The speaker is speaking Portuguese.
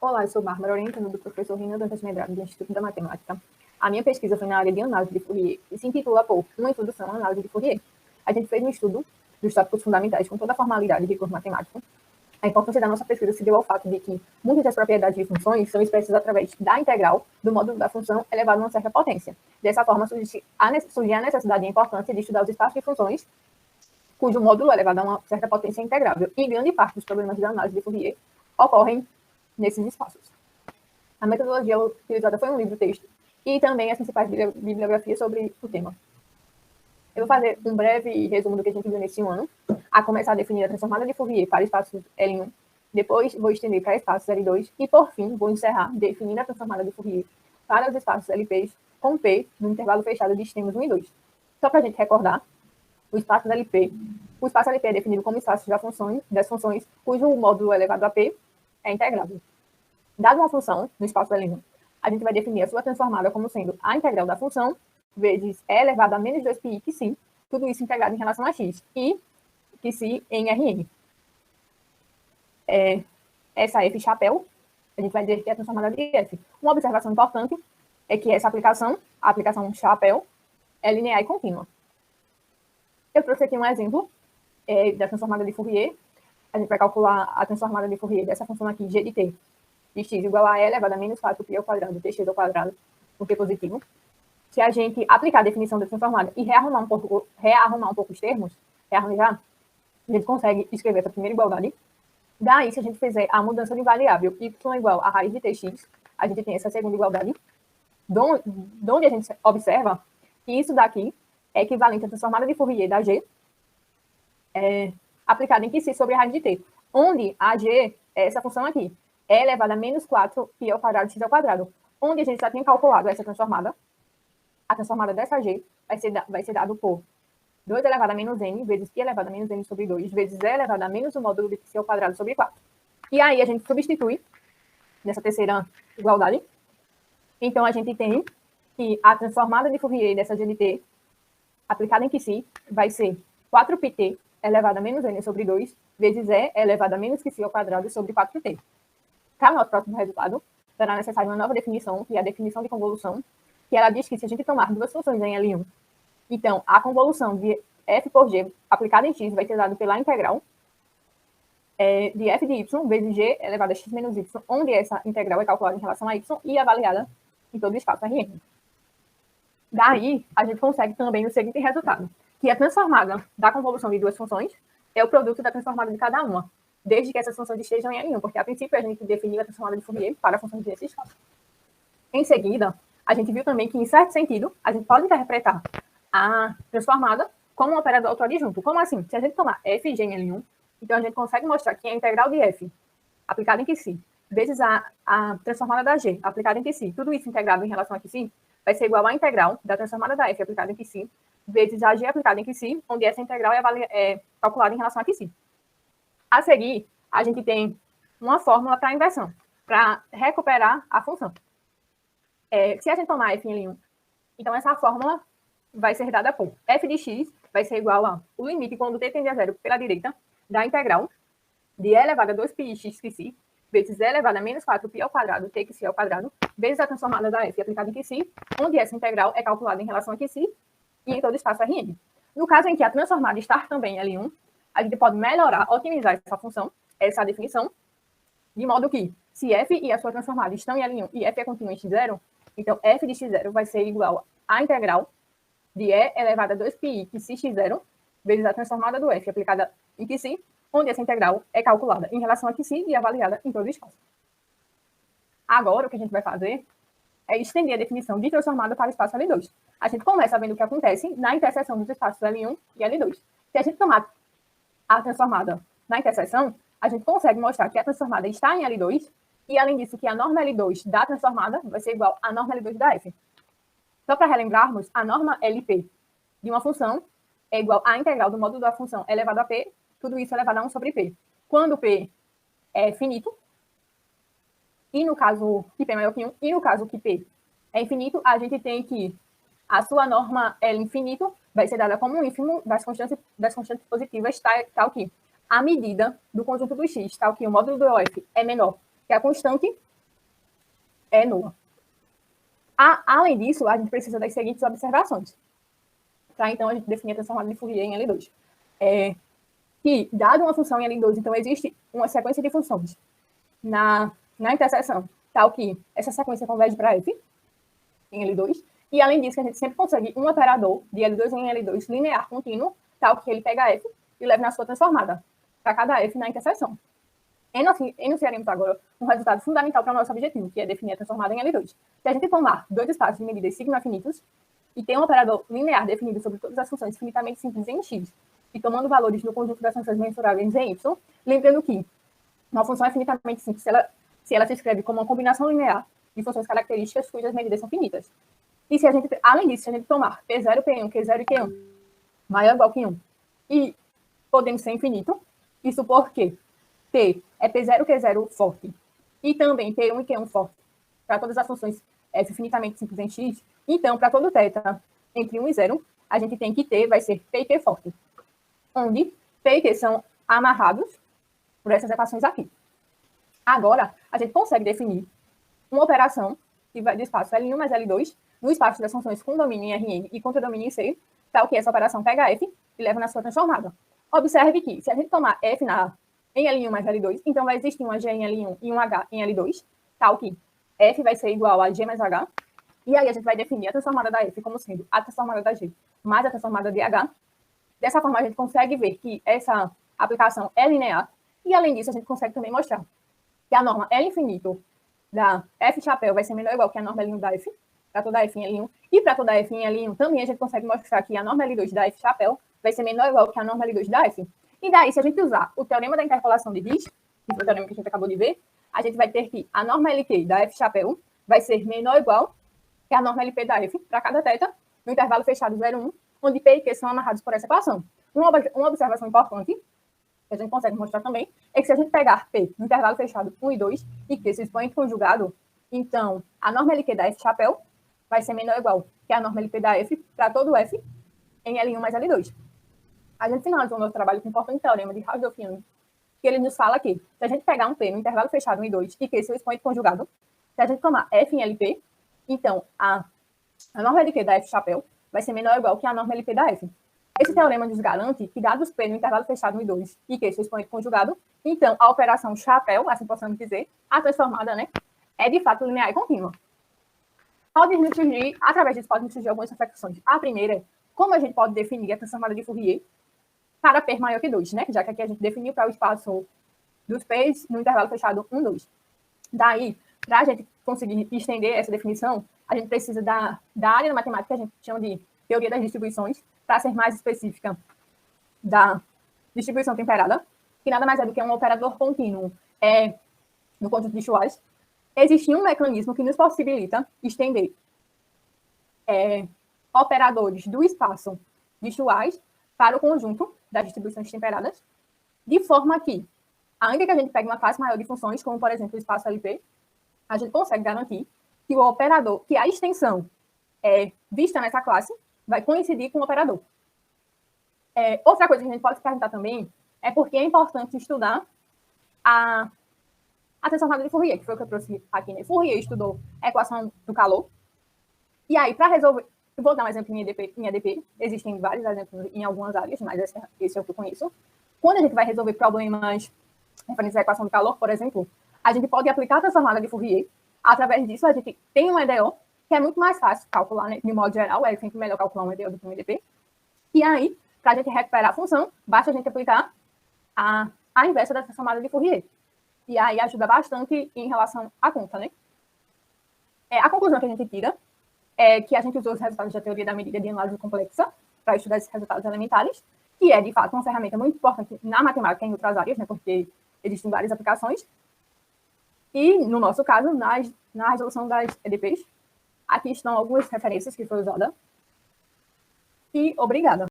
Olá, eu sou Bárbara, orientando do professor Rino Dantas Medrado, do Instituto da Matemática. A minha pesquisa foi na área de análise de Fourier e se intitula por Uma Introdução à Análise de Fourier. A gente fez um estudo dos tópicos fundamentais com toda a formalidade e rigor matemático. A importância da nossa pesquisa se deu ao fato de que muitas das propriedades de funções são expressas através da integral do módulo da função elevado a uma certa potência. Dessa forma, surgia a necessidade e a importância de estudar os espaços de funções cujo módulo elevado a uma certa potência é integrável. E grande parte dos problemas da análise de Fourier ocorrem nesses espaços. A metodologia utilizada foi um livro-texto e também as principais bibliografias sobre o tema. Eu vou fazer um breve resumo do que a gente viu nesse ano, a começar a definir a transformada de Fourier para espaços L1, depois vou estender para espaços L2 e, por fim, vou encerrar definindo a transformada de Fourier para os espaços LPs com P no intervalo fechado de extremos 1 e 2. Só para a gente recordar, o espaço LP é definido como espaço das funções cujo módulo elevado a P é integrável. Dada uma função no espaço L1, a gente vai definir a sua transformada como sendo a integral da função vezes e elevado a menos 2π que sim, tudo isso integrado em relação a x, e que sim em Rn. Essa f chapéu, a gente vai dizer que é a transformada de f. Uma observação importante é que essa aplicação, a aplicação chapéu, é linear e contínua. Eu trouxe aqui um exemplo da transformada de Fourier. A gente vai calcular a transformada de Fourier dessa função aqui, g de t, de x igual a e elevado a menos 4π ao quadrado, dx ao quadrado, porque é positivo. Se a gente aplicar a definição da transformada e rearrumar um pouco os termos, rearranjar, a gente consegue escrever essa primeira igualdade. Daí, se a gente fizer a mudança de variável y igual a raiz de tx, a gente tem essa segunda igualdade, onde a gente observa que isso daqui é equivalente à transformada de Fourier da g, aplicada em que sobre a raiz de t, onde a g é essa função aqui, é elevada a menos 4π ao quadrado x ao quadrado, onde a gente já tem calculado essa transformada. A transformada dessa g vai ser dado por 2 elevado a menos n vezes π elevado a menos n sobre 2 vezes e elevado a menos o módulo de π ao quadrado sobre 4. E aí a gente substitui nessa terceira igualdade. Então a gente tem que a transformada de Fourier dessa g de t, aplicada em que si, vai ser 4πt elevado a menos n sobre 2 vezes e elevado a menos que si ao quadrado sobre 4t. Para o nosso próximo resultado, será necessária uma nova definição, que é a definição de convolução, que ela diz que se a gente tomar duas funções em L1, então a convolução de f por g aplicada em x vai ser dada pela integral de f de y vezes g elevado a x menos y, onde essa integral é calculada em relação a y e avaliada em todo o espaço Rn. Daí, a gente consegue também o seguinte resultado, que a transformada da convolução de duas funções é o produto da transformada de cada uma, desde que essas funções estejam em L1, porque a princípio a gente definiu a transformada de Fourier para funções desse espaço. Em seguida, a gente viu também que, em certo sentido, a gente pode interpretar a transformada como um operador autoadjunto. Como assim? Se a gente tomar f e g em L1, então a gente consegue mostrar que a integral de f aplicada em que si, vezes a transformada da g aplicada em que si, tudo isso integrado em relação a que si, vai ser igual à integral da transformada da f aplicada em que si, vezes a g aplicada em que si, onde essa integral é calculada em relação a que si. A seguir, a gente tem uma fórmula para a inversão, para recuperar a função. Se a gente tomar f em L1, então essa fórmula vai ser dada por f de x vai ser igual a o limite quando t tende a zero pela direita da integral de e elevado a 2π x que si, vezes e elevado a menos 4π ao quadrado t que si ao quadrado, vezes a transformada da f aplicada em que si, onde essa integral é calculada em relação a que si e em todo o espaço Rn. No caso em que a transformada está também em L1, a gente pode melhorar, otimizar essa função, essa definição, de modo que, se f e a sua transformada estão em L1 e f é contínua em x0, então f de x0 vai ser igual à integral de e elevado a 2π que si x0, vezes a transformada do f aplicada em que si, onde essa integral é calculada em relação a que si e avaliada em todo o espaço. Agora, o que a gente vai fazer é estender a definição de transformada para o espaço L2. A gente começa vendo o que acontece na interseção dos espaços L1 e L2. Se a gente tomar a transformada na interseção, a gente consegue mostrar que a transformada está em L2 e, além disso, que a norma L2 da transformada vai ser igual à norma L2 da f. Só para relembrarmos, a norma LP de uma função é igual à integral do módulo da função elevado a p, tudo isso elevado a 1 sobre p. Quando p é finito, e no caso que p é maior que 1, e no caso que p é infinito, a gente tem que a sua norma L infinito vai ser dada como um ínfimo das constantes positivas, tal que a medida do conjunto dos x, tal que o módulo do f é menor que a constante, é nula. Além disso, a gente precisa das seguintes observações. Para, então, a gente definir a transformada de Fourier em L2. Que, dado uma função em L2, então existe uma sequência de funções na interseção, tal que essa sequência converge para F em L2, e além disso, a gente sempre consegue um operador de L2 em L2 linear contínuo, tal que ele pega F e leva na sua transformada, para cada F na interseção. Enunciaremos agora um resultado fundamental para o nosso objetivo, que é definir a transformada em L2. Se a gente tomar dois espaços de medidas sigma-finitos e ter um operador linear definido sobre todas as funções finitamente simples em X, e tomando valores no conjunto das funções mensuráveis em Y, lembrando que uma função é finitamente simples se ela se escreve como uma combinação linear de funções características cujas medidas são finitas. E se a gente, além disso, se a gente tomar P0, P1, Q0 e Q1 maior ou igual que 1, e podendo ser infinito, e supor que P é P0, Q0 forte, e também P1 e Q1 forte, para todas as funções F finitamente simples em X, então, para todo θ entre 1 e 0, a gente tem que T vai ser P e Q forte, onde P e Q são amarrados por essas equações aqui. Agora, a gente consegue definir uma operação que vai do espaço L1 mais L2 no espaço das funções com domínio em Rn e contra domínio em C, tal que essa operação pega F e leva na sua transformada. Observe que, se a gente tomar F em L1 mais L2, então vai existir uma G em L1 e um H em L2, tal que F vai ser igual a G mais H, e aí a gente vai definir a transformada da F como sendo a transformada da G mais a transformada de H. Dessa forma, a gente consegue ver que essa aplicação é linear, e além disso, a gente consegue também mostrar que a norma L infinito da F chapéu vai ser menor ou igual que a norma L1 da F, para toda F em L1, e para toda F em L1 também a gente consegue mostrar que a norma L2 da F chapéu vai ser menor ou igual que a norma L2 da F. E daí, se a gente usar o teorema da interpolação de Ries, que foi o teorema que a gente acabou de ver, a gente vai ter que a norma LQ da F chapéu vai ser menor ou igual que a norma LP da F para cada θ, no intervalo fechado 0, 1, onde P e Q são amarrados por essa equação. Uma observação importante, que a gente consegue mostrar também, é que se a gente pegar P no intervalo fechado 1 e 2, e Q se expoente conjugado, então a norma LQ da F chapéu vai ser menor ou igual que a norma LP da F para todo F em L1 mais L2. A gente finalizou o nosso trabalho com o importante teorema de Hausdorff-Young, que ele nos fala que, se a gente pegar um P no intervalo fechado 1 e 2, e Q seu expoente conjugado, se a gente tomar F em LP, então a norma LQ da F chapéu vai ser menor ou igual que a norma LP da F. Esse teorema nos garante que, dados P no intervalo fechado 1 e 2, e Q seu expoente conjugado, então a operação chapéu, assim possamos dizer, a transformada, né, é de fato linear e contínua. Através disso, podem surgir algumas reflexões. A primeira é como a gente pode definir a transformada de Fourier para P maior que 2, né? Já que aqui a gente definiu para o espaço dos P's no intervalo fechado 1, 2. Daí, para a gente conseguir estender essa definição, a gente precisa da área da matemática que a gente chama de teoria das distribuições, para ser mais específica, da distribuição temperada, que nada mais é do que um operador contínuo no conjunto de Schwarz. Existe um mecanismo que nos possibilita estender operadores do espaço de Schwarz para o conjunto das distribuições temperadas, de forma que, ainda que a gente pegue uma classe maior de funções, como, por exemplo, o espaço LP, a gente consegue garantir que o operador, que a extensão vista nessa classe, vai coincidir com o operador. Outra coisa que a gente pode se perguntar também é por que é importante estudar a transformada de Fourier, que foi o que eu trouxe aqui, né? Fourier estudou a equação do calor. E aí, para resolver... Vou dar um exemplo em EDP. Existem vários exemplos em algumas áreas, mas esse é o que eu conheço. Quando a gente vai resolver problemas referentes à equação do calor, por exemplo, a gente pode aplicar a transformada de Fourier. Através disso, a gente tem um EDO, que é muito mais fácil calcular, né? De modo geral, é sempre melhor calcular um EDO do que um EDP. E aí, para a gente recuperar a função, basta a gente aplicar a inversa da transformada de Fourier. E aí ajuda bastante em relação à conta, né? A conclusão que a gente tira é que a gente usou os resultados da teoria da medida de análise complexa para estudar esses resultados elementares, que é, de fato, uma ferramenta muito importante na matemática e em outras áreas, né? Porque existem várias aplicações. E, no nosso caso, na resolução das EDPs, aqui estão algumas referências que foi usada. E obrigada.